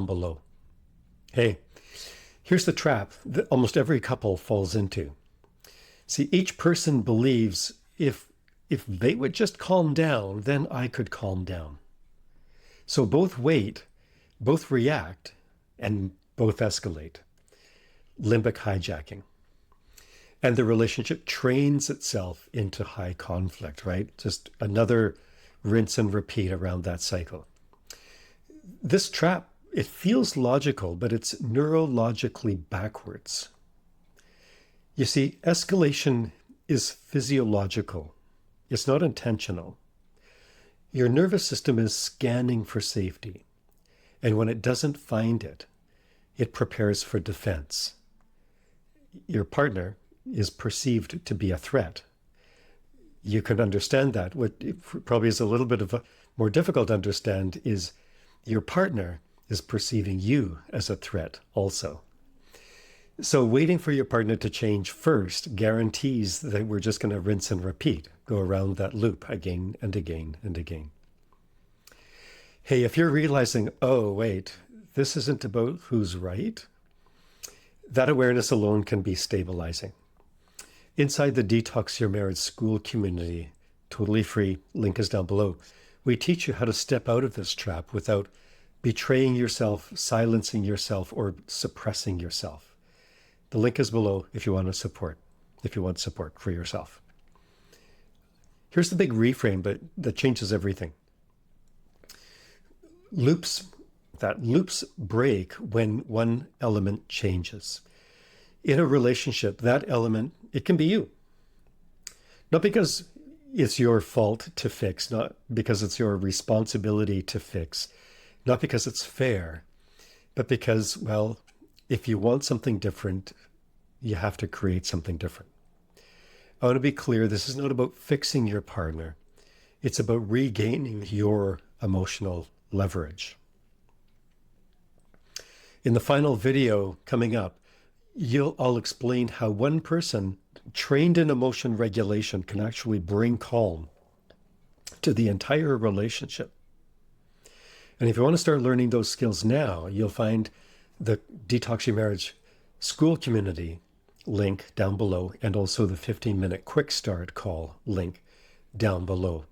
below. Hey, here's the trap that almost every couple falls into. See, each person believes if they would just calm down, then I could calm down. So both wait, both react, and both escalate. Limbic hijacking. And the relationship trains itself into high conflict, right? Just another rinse and repeat around that cycle. This trap, it feels logical, but it's neurologically backwards. You see, escalation is physiological. It's not intentional. Your nervous system is scanning for safety. And when it doesn't find it, it prepares for defense. Your partner is perceived to be a threat. You can understand that. What probably is a little bit of a more difficult to understand is your partner is perceiving you as a threat also. So waiting for your partner to change first guarantees that we're just going to rinse and repeat, go around that loop again and again and again. Hey, if you're realizing, oh, wait, this isn't about who's right, that awareness alone can be stabilizing. Inside the Detox Your Marriage School community, totally free, link is down below, we teach you how to step out of this trap without betraying yourself, silencing yourself, or suppressing yourself. The link is below if you want support for yourself. Here's the big reframe that changes everything. Loops break when one element changes. In a relationship, that element, it can be you. Not because it's your fault to fix, not because it's your responsibility to fix, not because it's fair, but because, well, if you want something different, you have to create something different. I want to be clear, this is not about fixing your partner. It's about regaining your emotional leverage. In the final video coming up, I'll explain how one person trained in emotion regulation can actually bring calm to the entire relationship. And if you want to start learning those skills now, you'll find the Detox Your Marriage School community link down below, and also the 15-minute quick start call link down below.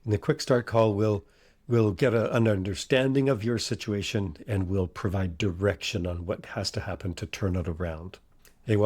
In the quick start call, we'll get an understanding of your situation, and we'll provide direction on what has to happen to turn it around. Hey, welcome.